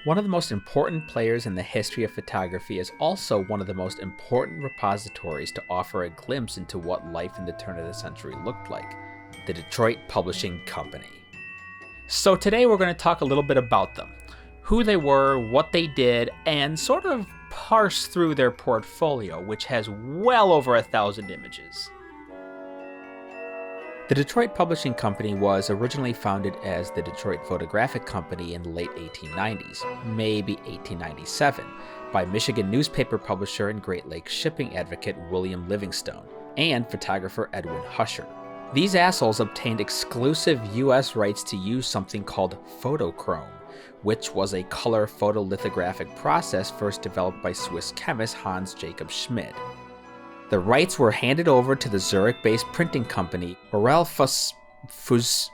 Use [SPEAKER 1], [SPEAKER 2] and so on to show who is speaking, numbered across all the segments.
[SPEAKER 1] One of the most important players in the history of photography is also one of the most important repositories to offer a glimpse into what life in the turn of the century looked like, the Detroit Publishing Company. So today we're going to talk a little bit about them, who they were, what they did, and sort of parse through their portfolio, which has well over 1,000 images. The Detroit Publishing Company was originally founded as the Detroit Photographic Company in the late 1890s, maybe 1897, by Michigan newspaper publisher and Great Lakes shipping advocate William Livingstone and photographer Edwin Huscher. These assholes obtained exclusive US rights to use something called Photochrom, which was a color photolithographic process first developed by Swiss chemist Hans Jacob Schmid. The rights were handed over to the Zurich-based printing company Aurel Fuseli.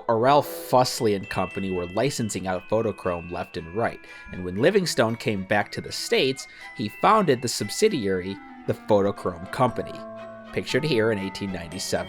[SPEAKER 1] Aurel Fusley and Company were licensing out Photochrom left and right, and when Livingstone came back to the States, he founded the subsidiary, the Photochrom Company, pictured here in 1897.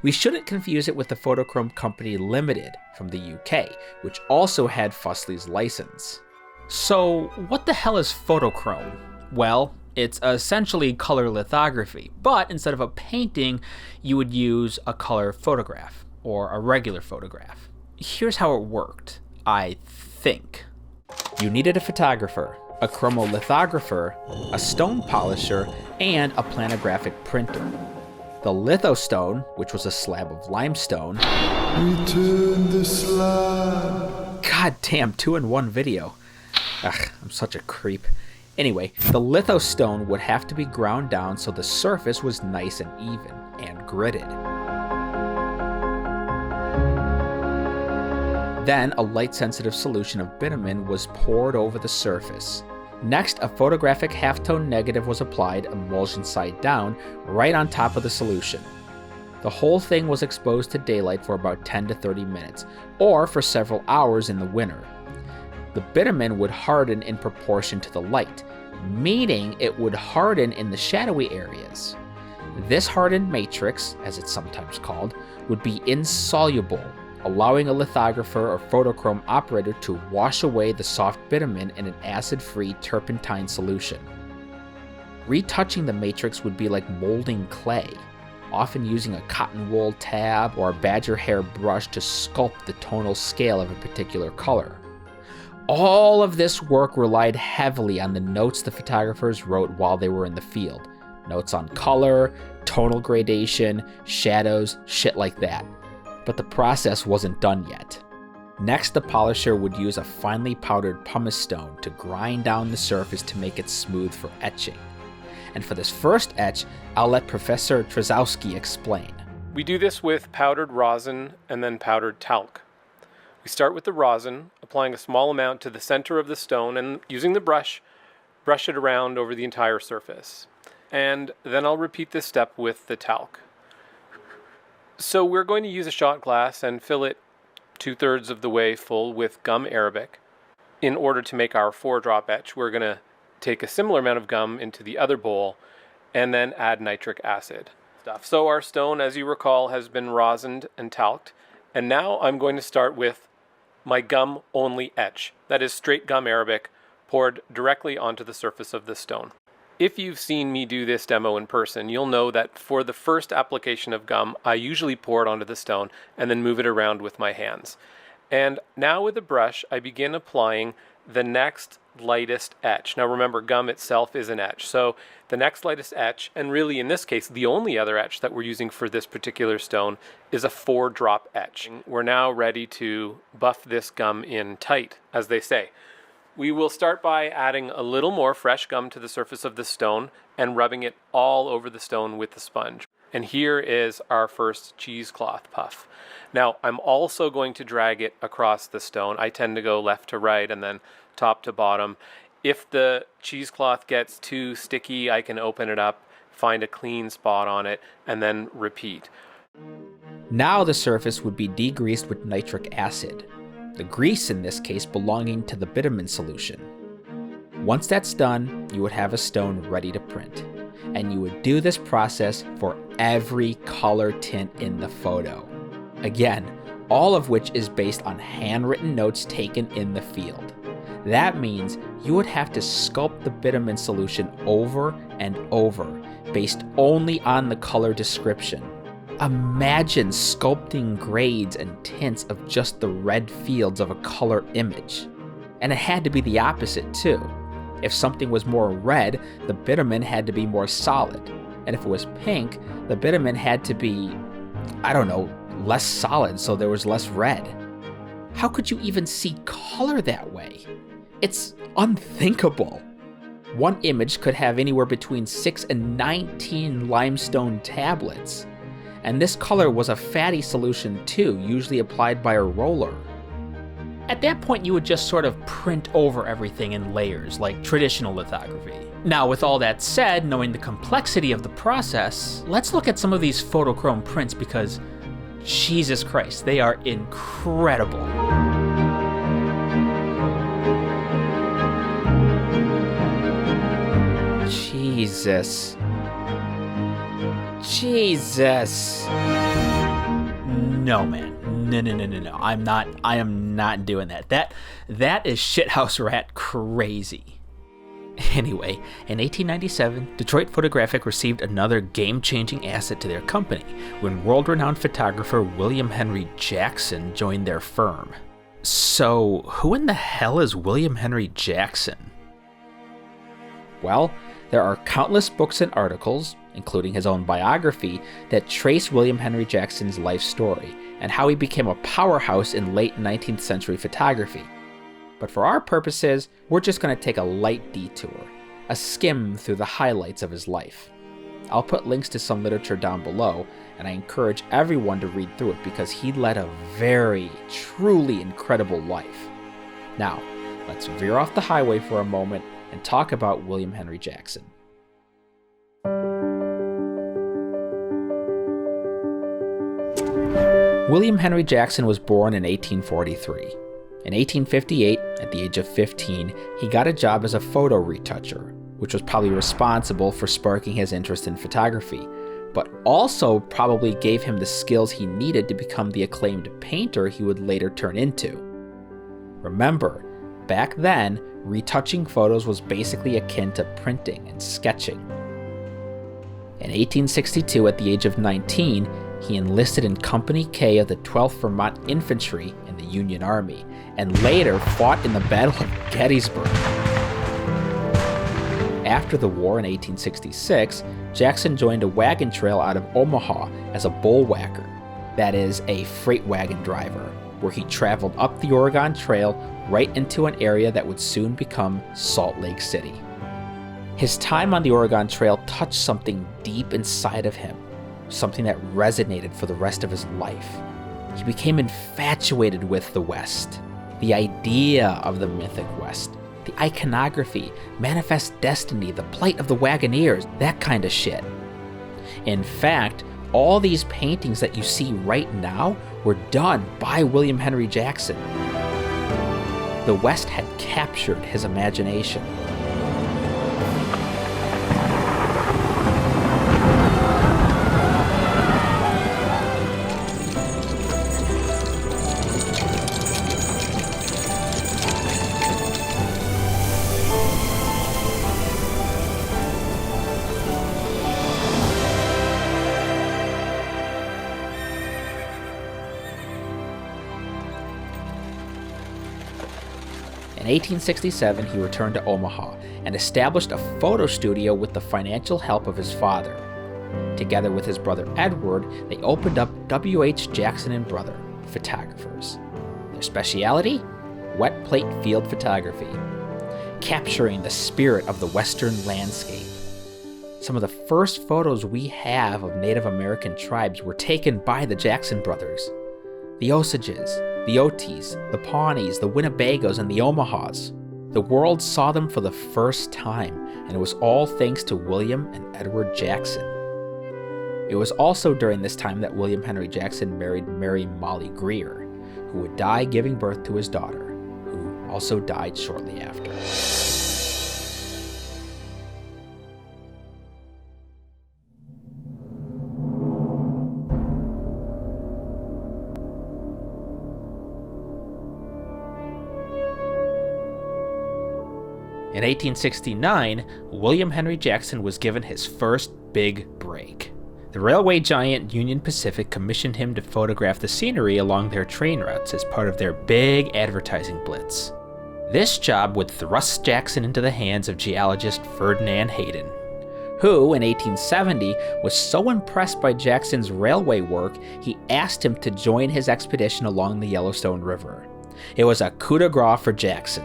[SPEAKER 1] We shouldn't confuse it with the Photochrom Company Limited from the UK, which also had Fusley's license. So, what the hell is Photochrom? Well, it's essentially color lithography, but instead of a painting, you would use a color photograph, or a regular photograph. Here's how it worked, I think. You needed a photographer, a chromolithographer, a stone polisher, and a planographic printer. The lithostone, which was a slab of limestone. Return the slab. God damn, 2-in-1 video. Ugh, I'm such a creep. Anyway, the lithostone would have to be ground down so the surface was nice and even, and gridded. Then a light-sensitive solution of bitumen was poured over the surface. Next, a photographic halftone negative was applied, emulsion side down, right on top of the solution. The whole thing was exposed to daylight for about 10 to 30 minutes, or for several hours in the winter. The bitumen would harden in proportion to the light, meaning it would harden in the shadowy areas. This hardened matrix, as it's sometimes called, would be insoluble, allowing a lithographer or Photochrom operator to wash away the soft bitumen in an acid-free turpentine solution. Retouching the matrix would be like molding clay, often using a cotton wool tab or a badger hair brush to sculpt the tonal scale of a particular color. All of this work relied heavily on the notes the photographers wrote while they were in the field. Notes on color, tonal gradation, shadows, shit like that. But the process wasn't done yet. Next, the polisher would use a finely powdered pumice stone to grind down the surface to make it smooth for etching. And for this first etch, I'll let Professor Trzowski explain.
[SPEAKER 2] We do this with powdered rosin and then powdered talc. We start with the rosin, applying a small amount to the center of the stone, and using the brush it around over the entire surface. And then I'll repeat this step with the talc. So we're going to use a shot glass and fill it 2/3 of the way full with gum arabic. In order to make our 4-drop etch, we're going to take a similar amount of gum into the other bowl and then add nitric acid. So our stone, as you recall, has been rosined and talced. And now I'm going to start with my gum-only etch. That is straight gum arabic poured directly onto the surface of the stone. If you've seen me do this demo in person, you'll know that for the first application of gum, I usually pour it onto the stone and then move it around with my hands. And now with a brush, I begin applying the next lightest etch. Now remember, gum itself is an etch. So the next lightest etch, and really in this case, the only other etch that we're using for this particular stone, is a 4-drop etch. We're now ready to buff this gum in tight, as they say. We will start by adding a little more fresh gum to the surface of the stone and rubbing it all over the stone with the sponge. And here is our first cheesecloth puff. Now, I'm also going to drag it across the stone. I tend to go left to right and then top to bottom. If the cheesecloth gets too sticky, I can open it up, find a clean spot on it, and then repeat.
[SPEAKER 1] Now the surface would be degreased with nitric acid, the grease in this case belonging to the bitumen solution. Once that's done, you would have a stone ready to print. And you would do this process for every color tint in the photo. Again, all of which is based on handwritten notes taken in the field. That means you would have to sculpt the bitumen solution over and over, based only on the color description. Imagine sculpting grades and tints of just the red fields of a color image. And it had to be the opposite too. If something was more red, the bitumen had to be more solid. And if it was pink, the bitumen had to be, less solid, so there was less red. How could you even see color that way? It's unthinkable. One image could have anywhere between 6 and 19 limestone tablets. And this color was a fatty solution too, usually applied by a roller. At that point, you would just sort of print over everything in layers, like traditional lithography. Now, with all that said, knowing the complexity of the process, let's look at some of these Photochrom prints because, Jesus Christ, they are incredible. Jesus. No, man. No. I am not doing that. That is shithouse rat crazy. Anyway, in 1897, Detroit Photographic received another game-changing asset to their company when world-renowned photographer William Henry Jackson joined their firm. So, who in the hell is William Henry Jackson? Well, there are countless books and articles, including his own biography, that trace William Henry Jackson's life story and how he became a powerhouse in late 19th century photography. But for our purposes, we're just going to take a light detour, a skim through the highlights of his life. I'll put links to some literature down below, and I encourage everyone to read through it because he led a very, truly incredible life. Now, let's veer off the highway for a moment and talk about William Henry Jackson. William Henry Jackson was born in 1843. In 1858, at the age of 15, he got a job as a photo retoucher, which was probably responsible for sparking his interest in photography, but also probably gave him the skills he needed to become the acclaimed painter he would later turn into. Remember, back then, retouching photos was basically akin to printing and sketching. In 1862, at the age of 19, he enlisted in Company K of the 12th Vermont Infantry in the Union Army, and later fought in the Battle of Gettysburg. After the war in 1866, Jackson joined a wagon trail out of Omaha as a bullwhacker, that is, a freight wagon driver, where he traveled up the Oregon Trail right into an area that would soon become Salt Lake City. His time on the Oregon Trail touched something deep inside of him, something that resonated for the rest of his life. He became infatuated with the West, the idea of the mythic West, the iconography, manifest destiny, the plight of the Wagoneers, that kind of shit. In fact, all these paintings that you see right now were done by William Henry Jackson. The West had captured his imagination. In 1867, he returned to Omaha and established a photo studio with the financial help of his father. Together with his brother Edward, they opened up W.H. Jackson & Brother Photographers. Their specialty? Wet plate field photography, capturing the spirit of the Western landscape. Some of the first photos we have of Native American tribes were taken by the Jackson brothers. The Osages, the Otis, the Pawnees, the Winnebagos, and the Omahas. The world saw them for the first time, and it was all thanks to William and Edward Jackson. It was also during this time that William Henry Jackson married Mary Molly Greer, who would die giving birth to his daughter, who also died shortly after. In 1869, William Henry Jackson was given his first big break. The railway giant Union Pacific commissioned him to photograph the scenery along their train routes as part of their big advertising blitz. This job would thrust Jackson into the hands of geologist Ferdinand Hayden, who, in 1870, was so impressed by Jackson's railway work, he asked him to join his expedition along the Yellowstone River. It was a coup de grace for Jackson.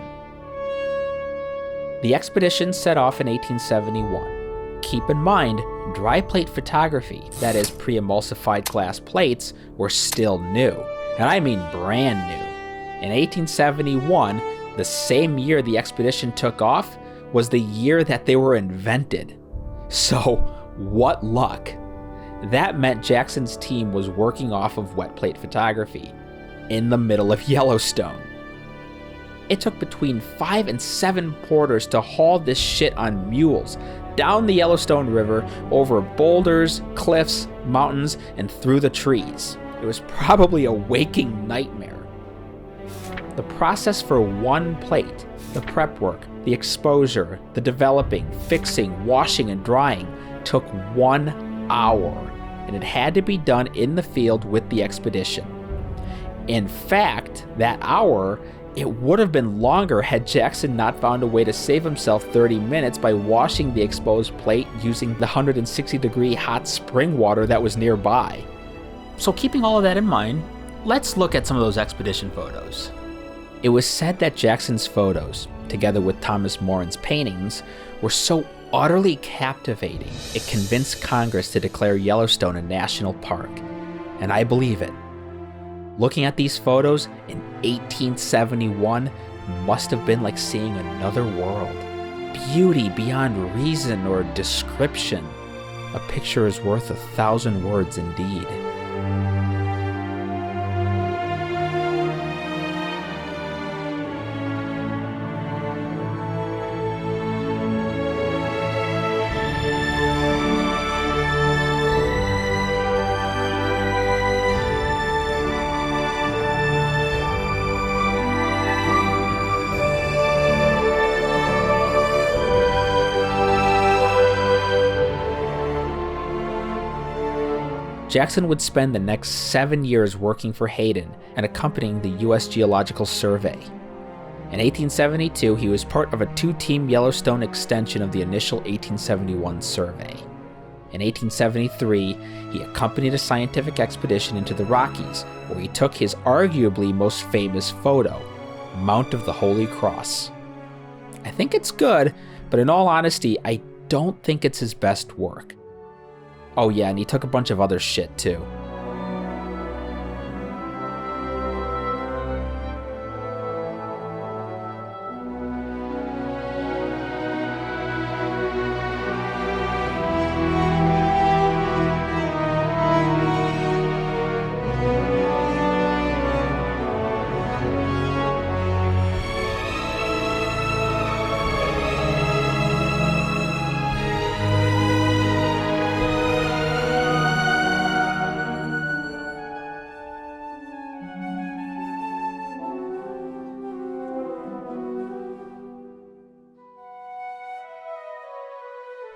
[SPEAKER 1] The expedition set off in 1871. Keep in mind, dry plate photography, that is pre-emulsified glass plates, were still new, and I mean brand new. In 1871, the same year the expedition took off, was the year that they were invented. So, what luck. That meant Jackson's team was working off of wet plate photography, in the middle of Yellowstone. It took between 5 and 7 porters to haul this shit on mules, down the Yellowstone River, over boulders, cliffs, mountains, and through the trees. It was probably a waking nightmare. The process for one plate, the prep work, the exposure, the developing, fixing, washing, and drying, took 1 hour, and it had to be done in the field with the expedition. In fact, that hour, it would have been longer had Jackson not found a way to save himself 30 minutes by washing the exposed plate using the 160-degree hot spring water that was nearby. So keeping all of that in mind, let's look at some of those expedition photos. It was said that Jackson's photos, together with Thomas Moran's paintings, were so utterly captivating, it convinced Congress to declare Yellowstone a national park. And I believe it. Looking at these photos in 1871 must have been like seeing another world. Beauty beyond reason or description. A picture is worth 1,000 words indeed. Jackson would spend the next 7 years working for Hayden and accompanying the U.S. Geological Survey. In 1872, he was part of a 2-team Yellowstone extension of the initial 1871 survey. In 1873, he accompanied a scientific expedition into the Rockies, where he took his arguably most famous photo, Mount of the Holy Cross. I think it's good, but in all honesty, I don't think it's his best work. Oh yeah, and he took a bunch of other shit too.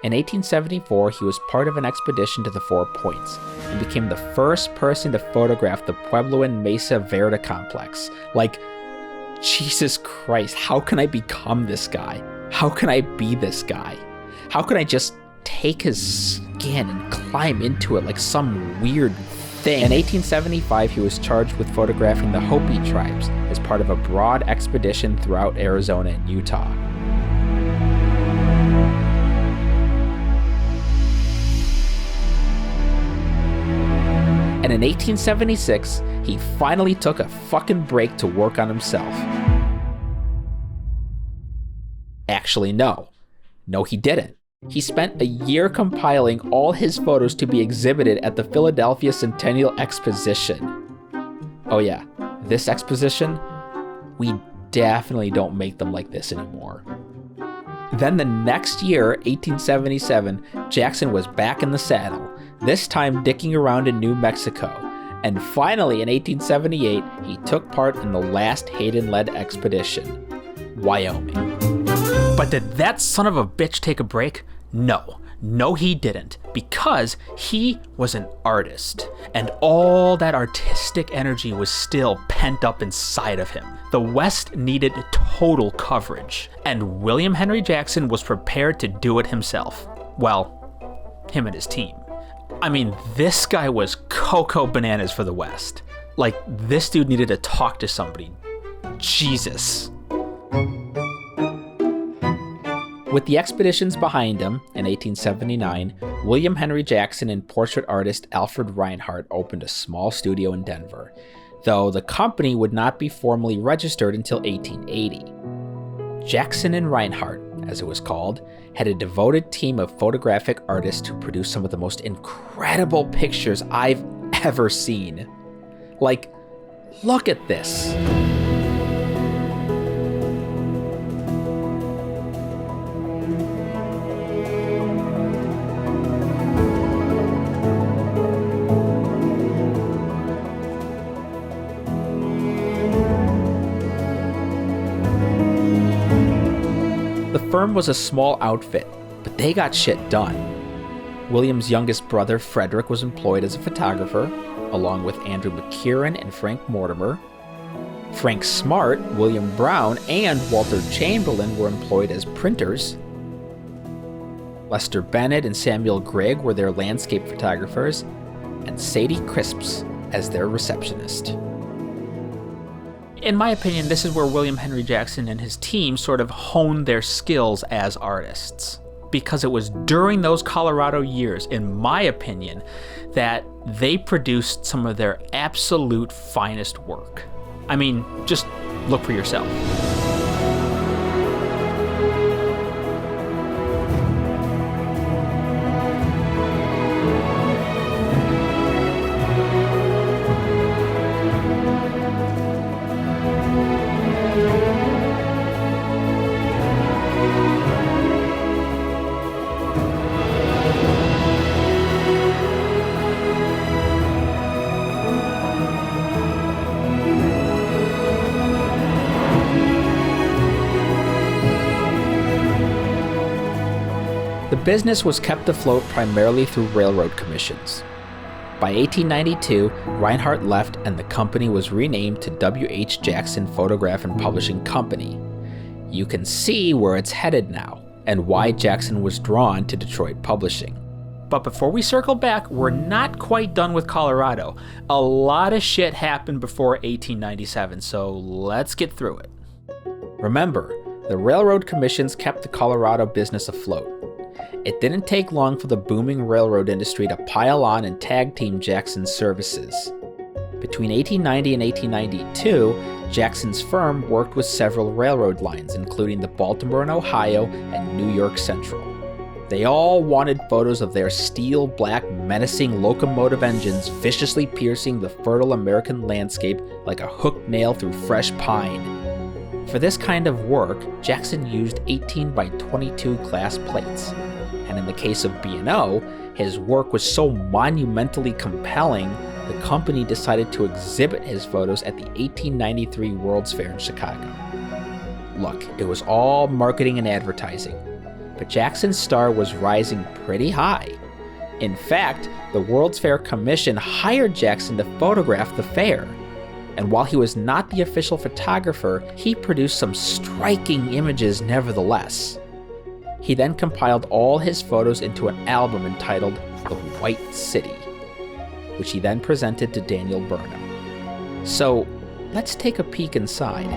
[SPEAKER 1] In 1874, he was part of an expedition to the 4 Points, and became the first person to photograph the Puebloan Mesa Verde complex. Like, Jesus Christ, how can I become this guy? How can I be this guy? How can I just take his skin and climb into it like some weird thing? In 1875, he was charged with photographing the Hopi tribes as part of a broad expedition throughout Arizona and Utah. And in 1876, he finally took a fucking break to work on himself. Actually, no. No, he didn't. He spent a year compiling all his photos to be exhibited at the Philadelphia Centennial Exposition. Oh yeah, this exposition? We definitely don't make them like this anymore. Then the next year, 1877, Jackson was back in the saddle, this time dicking around in New Mexico. And finally, in 1878, he took part in the last Hayden-led expedition, Wyoming. But did that son of a bitch take a break? No. No, he didn't, because he was an artist, and all that artistic energy was still pent up inside of him. The West needed total coverage, and William Henry Jackson was prepared to do it himself. Well, him and his team. I mean, this guy was cocoa bananas for the West. Like, this dude needed to talk to somebody. Jesus. With the expeditions behind him, in 1879, William Henry Jackson and portrait artist Alfred Reinhardt opened a small studio in Denver, though the company would not be formally registered until 1880. Jackson and Reinhardt, as it was called, had a devoted team of photographic artists who produced some of the most incredible pictures I've ever seen. Like, look at this. The firm was a small outfit, but they got shit done. William's youngest brother, Frederick, was employed as a photographer, along with Andrew McKieran and Frank Mortimer. Frank Smart, William Brown, and Walter Chamberlain were employed as printers. Lester Bennett and Samuel Grigg were their landscape photographers, and Sadie Crisps as their receptionist. In my opinion, this is where William Henry Jackson and his team sort of honed their skills as artists. Because it was during those Colorado years, in my opinion, that they produced some of their absolute finest work. I mean, just look for yourself. The business was kept afloat primarily through railroad commissions. By 1892, Reinhardt left and the company was renamed to W.H. Jackson Photograph and Publishing Company. You can see where it's headed now, and why Jackson was drawn to Detroit publishing. But before we circle back, we're not quite done with Colorado. A lot of shit happened before 1897, so let's get through it. Remember, the railroad commissions kept the Colorado business afloat. It didn't take long for the booming railroad industry to pile on and tag team Jackson's services. Between 1890 and 1892, Jackson's firm worked with several railroad lines, including the Baltimore and Ohio and New York Central. They all wanted photos of their steel black menacing locomotive engines viciously piercing the fertile American landscape like a hooked nail through fresh pine. For this kind of work, Jackson used 18 by 22 glass plates. And in the case of B&O, his work was so monumentally compelling, the company decided to exhibit his photos at the 1893 World's Fair in Chicago. Look, it was all marketing and advertising, but Jackson's star was rising pretty high. In fact, the World's Fair Commission hired Jackson to photograph the fair. And while he was not the official photographer, he produced some striking images nevertheless. He then compiled all his photos into an album entitled The White City, which he then presented to Daniel Burnham. So, let's take a peek inside.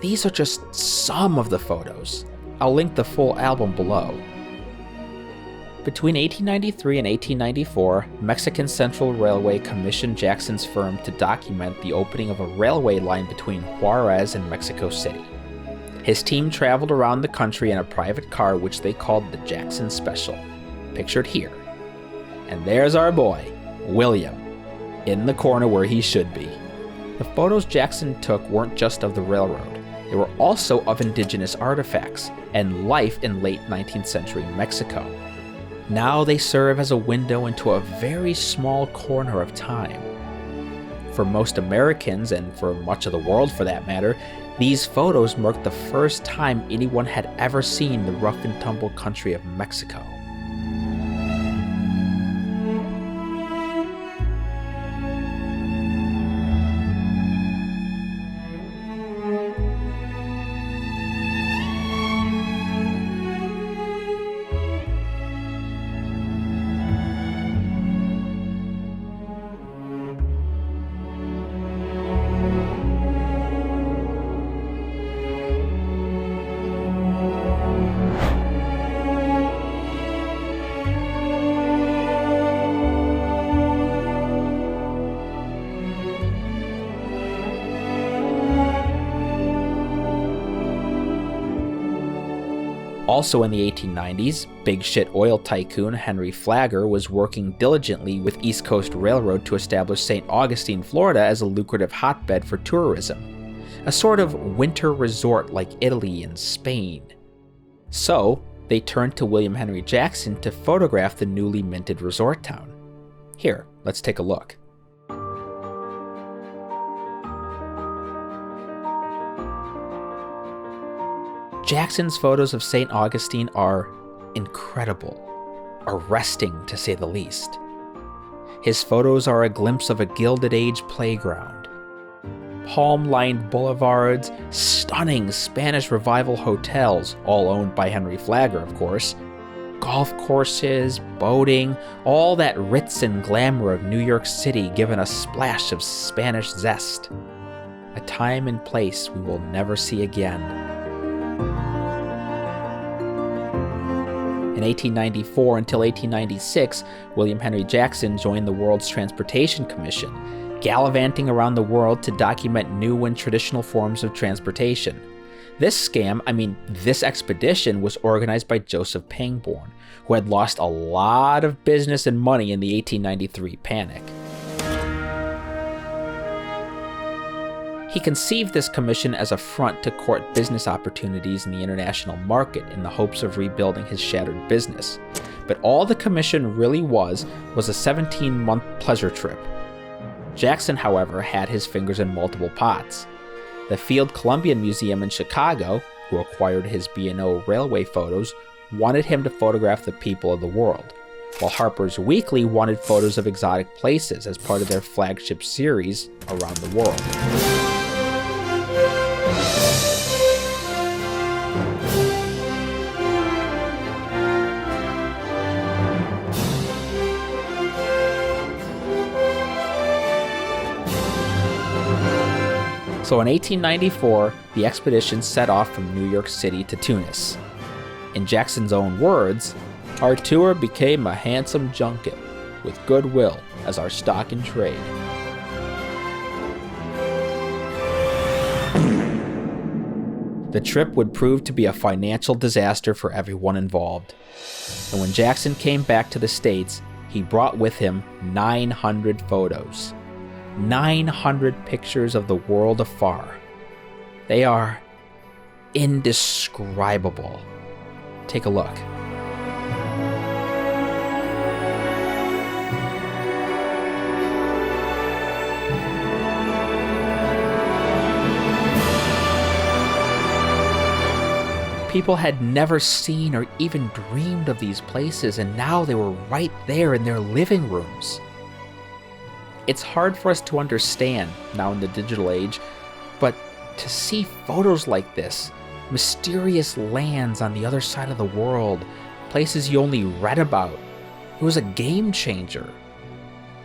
[SPEAKER 1] These are just some of the photos. I'll link the full album below. Between 1893 and 1894, Mexican Central Railway commissioned Jackson's firm to document the opening of a railway line between Juarez and Mexico City. His team traveled around the country in a private car which they called the Jackson Special, pictured here. And there's our boy, William, in the corner where he should be. The photos Jackson took weren't just of the railroad, they were also of indigenous artifacts and life in late 19th century Mexico. Now they serve as a window into a very small corner of time. For most Americans, and for much of the world for that matter, these photos marked the first time anyone had ever seen the rough and tumble country of Mexico. Also in the 1890s, big shit oil tycoon Henry Flagler was working diligently with East Coast Railroad to establish St. Augustine, Florida as a lucrative hotbed for tourism, a sort of winter resort like Italy and Spain. So, they turned to William Henry Jackson to photograph the newly minted resort town. Here, let's take a look. Jackson's photos of St. Augustine are incredible, arresting to say the least. His photos are a glimpse of a Gilded Age playground. Palm-lined boulevards, stunning Spanish Revival hotels, all owned by Henry Flagler, of course, golf courses, boating, all that ritz and glamour of New York City given a splash of Spanish zest. A time and place we will never see again. In 1894 until 1896, William Henry Jackson joined the World's Transportation Commission, gallivanting around the world to document new and traditional forms of transportation. This expedition was organized by Joseph Pangborn, who had lost a lot of business and money in the 1893 panic. He conceived this commission as a front to court business opportunities in the international market in the hopes of rebuilding his shattered business. But all the commission really was a 17-month pleasure trip. Jackson, however, had his fingers in multiple pots. The Field Columbian Museum in Chicago, who acquired his B&O railway photos, wanted him to photograph the people of the world, while Harper's Weekly wanted photos of exotic places as part of their flagship series around the world. So in 1894, the expedition set off from New York City to Tunis. In Jackson's own words, "Our tour became a handsome junket, with goodwill as our stock in trade." The trip would prove to be a financial disaster for everyone involved. And when Jackson came back to the States, he brought with him 900 photos. 900 pictures of the world afar. They are indescribable. Take a look. People had never seen or even dreamed of these places, and now they were right there in their living rooms. It's hard for us to understand now in the digital age, but to see photos like this, mysterious lands on the other side of the world, places you only read about, it was a game changer.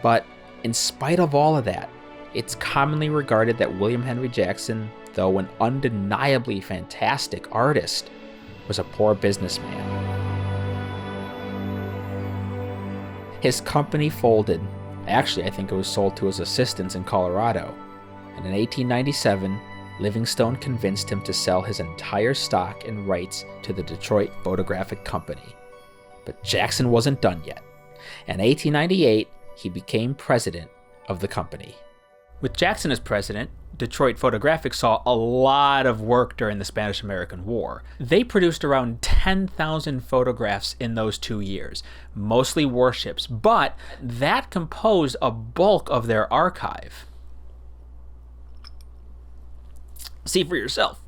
[SPEAKER 1] But in spite of all of that, it's commonly regarded that William Henry Jackson, though an undeniably fantastic artist, was a poor businessman. His company folded. Actually, I think it was sold to his assistants in Colorado. And in 1897, Livingstone convinced him to sell his entire stock and rights to the Detroit Photographic Company. But Jackson wasn't done yet. In 1898, he became president of the company. With Jackson as president, Detroit Photographic saw a lot of work during the Spanish-American War. They produced around 10,000 photographs in those 2 years, mostly warships, but that composed a bulk of their archive. See for yourself.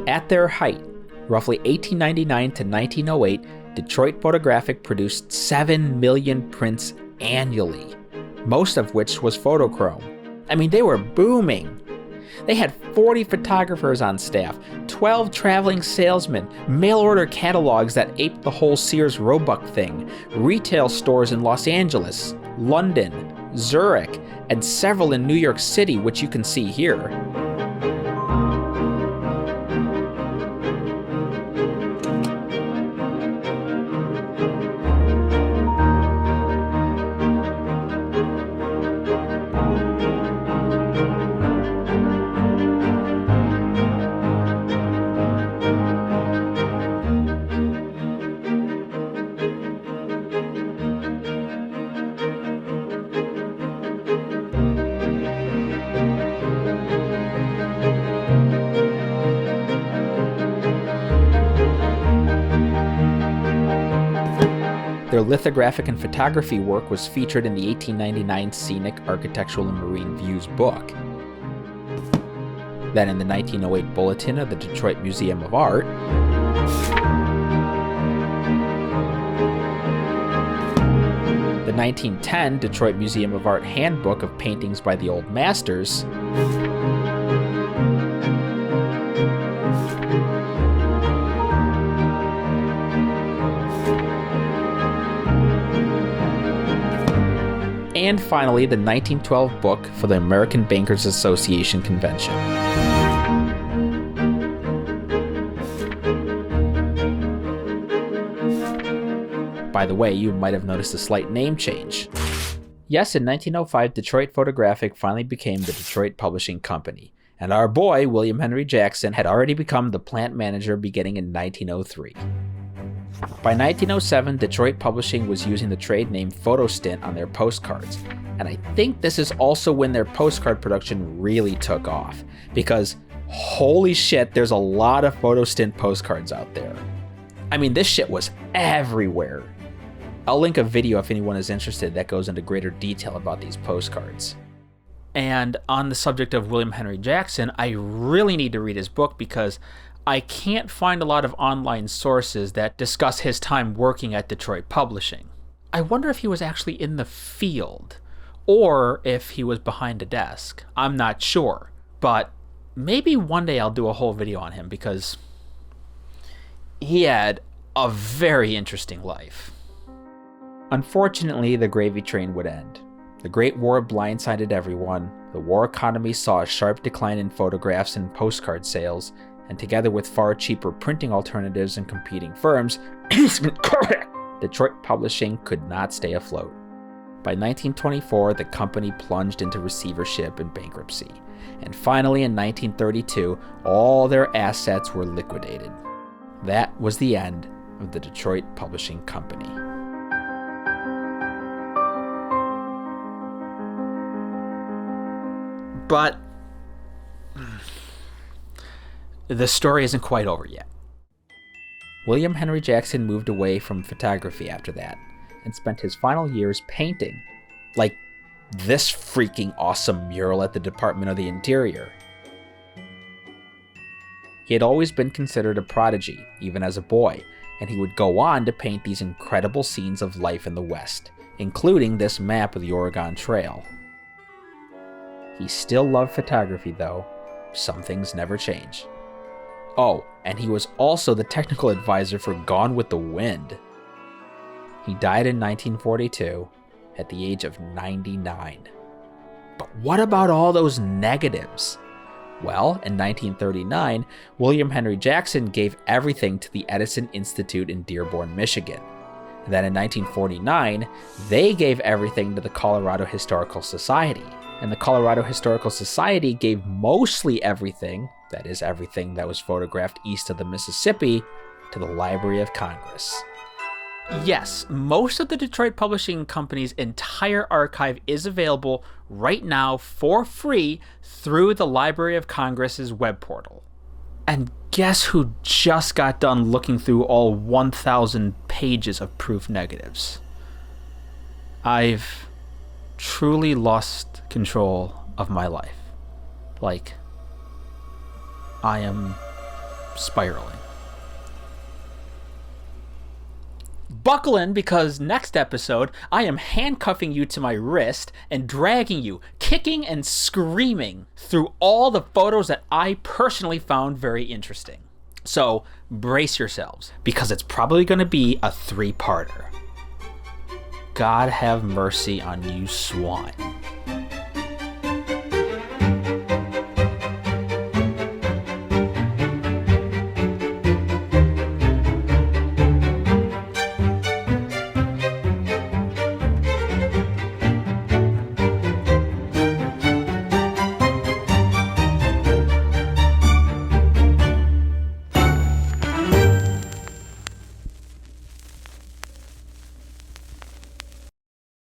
[SPEAKER 1] At their height, roughly 1899 to 1908, Detroit Photographic produced 7 million prints annually, most of which was Photochrom. I mean, they were booming. They had 40 photographers on staff, 12 traveling salesmen, mail-order catalogs that aped the whole Sears Roebuck thing, retail stores in Los Angeles, London, Zurich, and several in New York City, which you can see here. Their lithographic and photography work was featured in the 1899 Scenic, Architectural, and Marine Views book. Then in the 1908 Bulletin of the Detroit Museum of Art, the 1910 Detroit Museum of Art Handbook of Paintings by the Old Masters, and finally the 1912 book for the American Bankers Association Convention. By the way, you might have noticed a slight name change. Yes, in 1905, Detroit Photographic finally became the Detroit Publishing Company, and our boy, William Henry Jackson, had already become the plant manager beginning in 1903. By 1907, Detroit Publishing was using the trade name Photostint on their postcards, and I think this is also when their postcard production really took off, because holy shit, there's a lot of Photostint postcards out there. I mean, this shit was everywhere. I'll link a video if anyone is interested that goes into greater detail about these postcards. And on the subject of William Henry Jackson, I really need to read his book because I can't find a lot of online sources that discuss his time working at Detroit Publishing. I wonder if he was actually in the field, or if he was behind a desk. I'm not sure, but maybe one day I'll do a whole video on him because he had a very interesting life. Unfortunately, the gravy train would end. The Great War blindsided everyone, the war economy saw a sharp decline in photographs and postcard sales, and together with far cheaper printing alternatives and competing firms, Detroit Publishing could not stay afloat. By 1924, the company plunged into receivership and bankruptcy, and finally in 1932, all their assets were liquidated. That was the end of the Detroit Publishing Company. But The story isn't quite over yet. William Henry Jackson moved away from photography after that and spent his final years painting, like this freaking awesome mural at the Department of the Interior. He had always been considered a prodigy, even as a boy, and he would go on to paint these incredible scenes of life in the West, including this map of the Oregon Trail. He still loved photography, though. Some things never change. Oh, and he was also the technical advisor for Gone with the Wind. He died in 1942 at the age of 99. But what about all those negatives? Well, in 1939, William Henry Jackson gave everything to the Edison Institute in Dearborn, Michigan. And then in 1949, they gave everything to the Colorado Historical Society. And the Colorado Historical Society gave mostly everything, that is everything that was photographed east of the Mississippi, to the Library of Congress. Yes, most of the Detroit Publishing Company's entire archive is available right now for free through the Library of Congress's web portal. And guess who just got done looking through all 1,000 pages of proof negatives? I've truly lost control of my life. Like, I am spiraling. Buckle in, because next episode, I am handcuffing you to my wrist and dragging you, kicking and screaming, through all the photos that I personally found very interesting. So brace yourselves, because it's probably going to be a 3-parter. God have mercy on you swine.